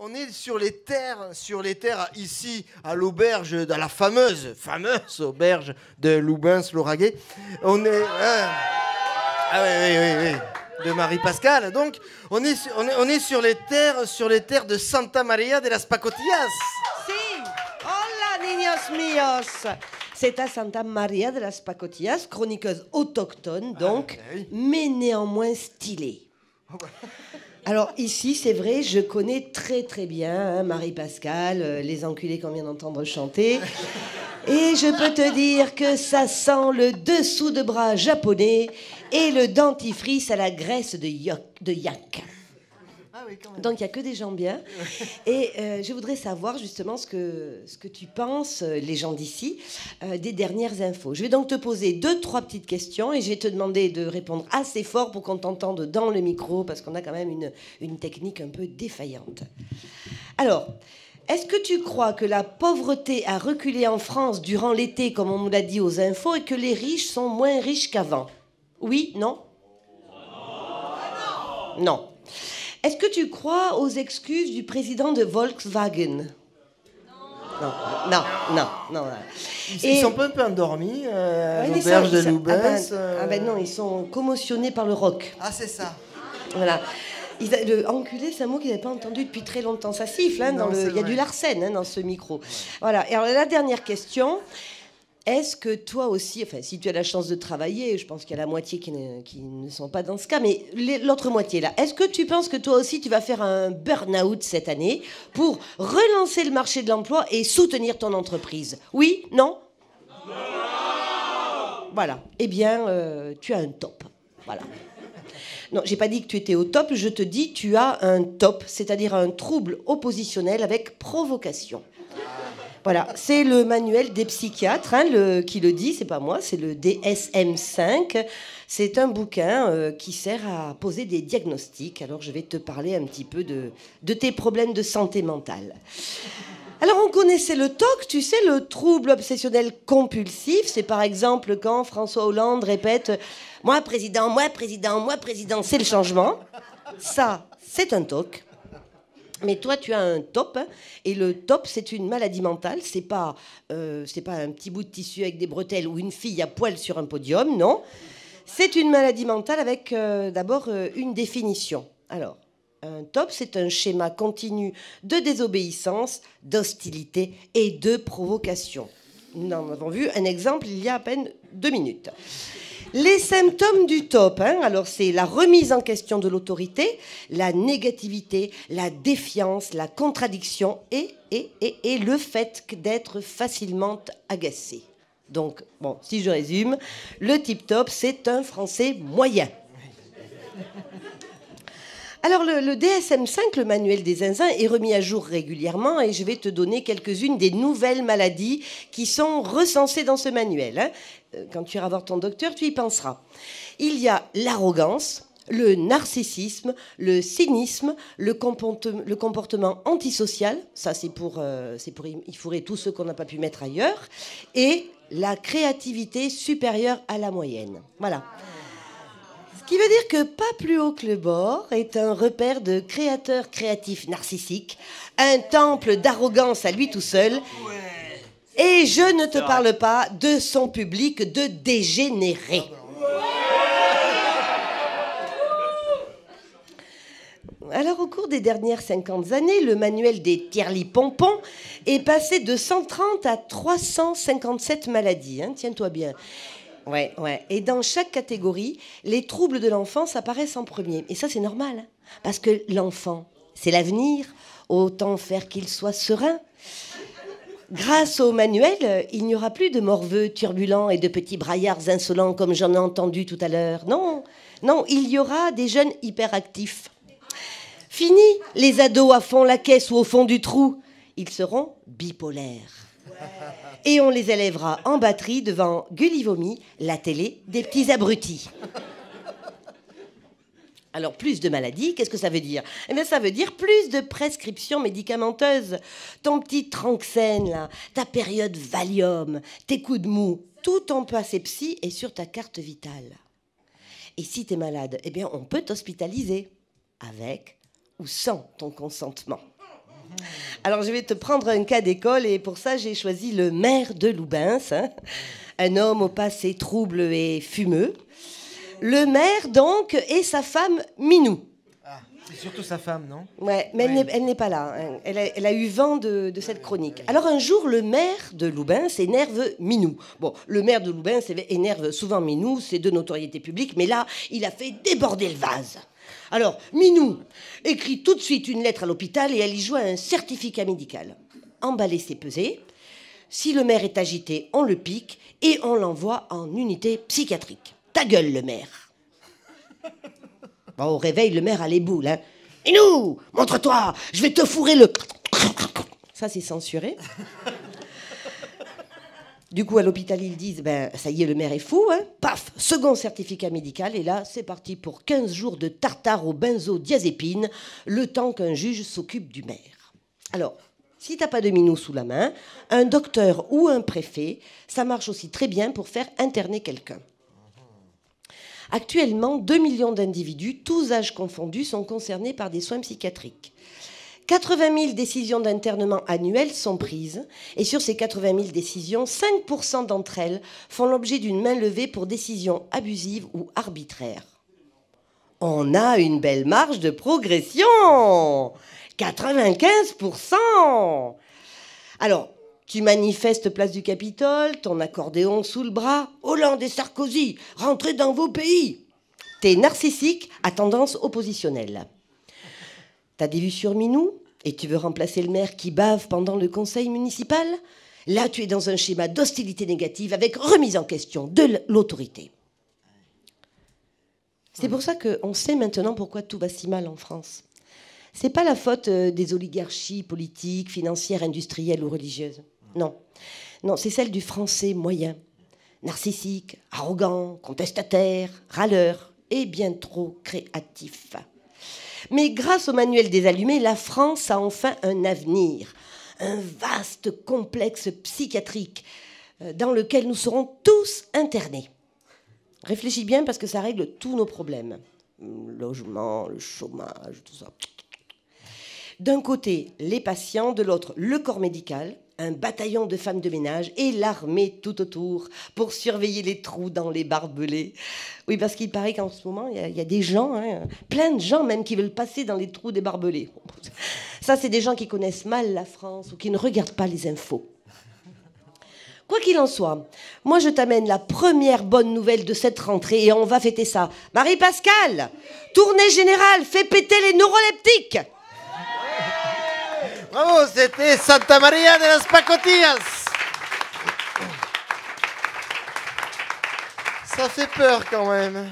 on est sur les terres ici à l'auberge, dans la fameuse auberge de Loubens-Lauragais. On est oui, de Marie-Pascale. Donc on est sur les terres de Santa Maria de las Pacotillas. Si, hola niños míos. C'est à Santa Maria de las Pacotillas, chroniqueuse autochtone donc, mais néanmoins stylée. Alors ici, c'est vrai, je connais très très bien Marie-Pascale, les enculés qu'on vient d'entendre chanter. Et je peux te dire que ça sent le dessous de bras japonais et le dentifrice à la graisse de yak. Ah oui, quand même. Donc il n'y a que des gens bien. Et je voudrais savoir justement ce que tu penses, les gens d'ici, des dernières infos. Je vais donc te poser 2-3 petites questions et je vais te demander de répondre assez fort pour qu'on t'entende dans le micro parce qu'on a quand même une technique un peu défaillante. Alors, est-ce que tu crois que la pauvreté a reculé en France durant l'été, comme on nous l'a dit aux infos, et que les riches sont moins riches qu'avant? Oui? Non? Non. Est-ce que tu crois aux excuses du président de Volkswagen? Non. Ils sont un peu endormis à l'auberge de Loubens. Non, ils sont commotionnés par le rock. Ah, c'est ça. Voilà. Le enculé, c'est un mot qu'ils n'avaient pas entendu depuis très longtemps. Ça siffle, hein, il y a du Larsen dans ce micro. Ouais. Voilà. Et alors, la dernière question... Est-ce que toi aussi, enfin, si tu as la chance de travailler, je pense qu'il y a la moitié qui ne sont pas dans ce cas, mais l'autre moitié là, est-ce que tu penses que toi aussi tu vas faire un burn-out cette année pour relancer le marché de l'emploi et soutenir ton entreprise? Oui? Non? Voilà. Eh bien, tu as un top. Voilà. Non, j'ai pas dit que tu étais au top, je te dis tu as un top, c'est-à-dire un trouble oppositionnel avec provocation. Voilà, c'est le manuel des psychiatres qui le dit, c'est pas moi, c'est le DSM-5. C'est un bouquin qui sert à poser des diagnostics. Alors, je vais te parler un petit peu de tes problèmes de santé mentale. Alors, on connaissait le TOC, tu sais, le trouble obsessionnel compulsif. C'est par exemple quand François Hollande répète « Moi, président, moi, président, moi, président », c'est le changement. Ça, c'est un TOC. Mais toi, tu as un TOP, et le TOP, c'est une maladie mentale. C'est pas un petit bout de tissu avec des bretelles ou une fille à poil sur un podium, non. C'est une maladie mentale avec d'abord une définition. Alors, un TOP, c'est un schéma continu de désobéissance, d'hostilité et de provocation. Nous en avons vu un exemple il y a à peine 2 minutes. Les symptômes du TOP, alors c'est la remise en question de l'autorité, la négativité, la défiance, la contradiction et le fait d'être facilement agacé. Donc, bon, si je résume, le type TOP, c'est un Français moyen. Alors, le DSM-5, le manuel des zinzins, est remis à jour régulièrement et je vais te donner quelques-unes des nouvelles maladies qui sont recensées dans ce manuel. Quand tu iras voir ton docteur, tu y penseras. Il y a l'arrogance, le narcissisme, le cynisme, le comportement antisocial, ça c'est pour il faudrait tous ceux qu'on n'a pas pu mettre ailleurs, et la créativité supérieure à la moyenne. Voilà. Ce qui veut dire que pas plus haut que le bord est un repère de créateurs créatifs narcissiques, un temple d'arrogance à lui tout seul. Et je ne te parle pas de son public de dégénérés. Alors, au cours des dernières 50 années, le manuel des Tierly-Pompons est passé de 130 à 357 maladies. Tiens-toi bien. Ouais. Et dans chaque catégorie, les troubles de l'enfance apparaissent en premier. Et ça, c'est normal. Parce que l'enfant, c'est l'avenir. Autant faire qu'il soit serein. Grâce au manuel, il n'y aura plus de morveux turbulents et de petits braillards insolents comme j'en ai entendu tout à l'heure. Non, il y aura des jeunes hyperactifs. Fini les ados à fond la caisse ou au fond du trou. Ils seront bipolaires. Et on les élèvera en batterie devant Gullivomi, la télé des petits abrutis. Alors, plus de maladies, qu'est-ce que ça veut dire? Eh bien, ça veut dire plus de prescriptions médicamenteuses. Ton petit Tranxène, là, ta période Valium, tes coups de mou, tout ton passé psy est sur ta carte vitale. Et si t'es malade, eh bien, on peut t'hospitaliser, avec ou sans ton consentement. Alors, je vais te prendre un cas d'école et pour ça, j'ai choisi le maire de Loubens, hein, un homme au passé trouble et fumeux. Le maire, donc, et sa femme Minou. Ah, c'est surtout sa femme, non? Ouais, mais Oui. elle n'est pas là. Hein. Elle a eu vent de cette chronique. Alors, un jour, le maire de Loubens énerve Minou. Bon, le maire de Loubens énerve souvent Minou, c'est de notoriété publique, mais là, il a fait déborder le vase. Alors, Minou écrit tout de suite une lettre à l'hôpital et elle y joint un certificat médical. Emballé, c'est pesé. Si le maire est agité, on le pique et on l'envoie en unité psychiatrique. Ta gueule, le maire. Bon, au réveil, le maire a les boules. Hein. Minou, montre-toi, je vais te fourrer le... Ça, c'est censuré. Du coup, à l'hôpital, ils disent, ben, ça y est, le maire est fou. Hein. Paf, second certificat médical. Et là, c'est parti pour 15 jours de tartare aux benzodiazépines, le temps qu'un juge s'occupe du maire. Alors, si t'as pas de Minou sous la main, un docteur ou un préfet, ça marche aussi très bien pour faire interner quelqu'un. Actuellement, 2 millions d'individus, tous âges confondus, sont concernés par des soins psychiatriques. 80 000 décisions d'internement annuelles sont prises. Et sur ces 80 000 décisions, 5% d'entre elles font l'objet d'une main levée pour décision abusive ou arbitraire. On a une belle marge de progression. 95%. Alors, tu manifestes place du Capitole, ton accordéon sous le bras. Hollande et Sarkozy, rentrez dans vos pays. T'es narcissique à tendance oppositionnelle. T'as des vues sur Minou et tu veux remplacer le maire qui bave pendant le conseil municipal? Là, tu es dans un schéma d'hostilité négative avec remise en question de l'autorité. C'est pour ça qu'on sait maintenant pourquoi tout va si mal en France. C'est pas la faute des oligarchies politiques, financières, industrielles ou religieuses. Non. Non, c'est celle du français moyen. Narcissique, arrogant, contestataire, râleur et bien trop créatif. Mais grâce au manuel des allumés, la France a enfin un avenir, un vaste complexe psychiatrique dans lequel nous serons tous internés. Réfléchis bien parce que ça règle tous nos problèmes. Le logement, le chômage, tout ça. D'un côté, les patients, de l'autre, le corps médical, un bataillon de femmes de ménage et l'armée tout autour pour surveiller les trous dans les barbelés. Oui, parce qu'il paraît qu'en ce moment, il y a des gens, hein, plein de gens même, qui veulent passer dans les trous des barbelés. Ça, c'est des gens qui connaissent mal la France ou qui ne regardent pas les infos. Quoi qu'il en soit, moi, je t'amène la première bonne nouvelle de cette rentrée et on va fêter ça. Marie-Pascale, tournée générale, fais péter les neuroleptiques. Bravo, c'était Santa Maria de las Pacotillas. Ça fait peur quand même.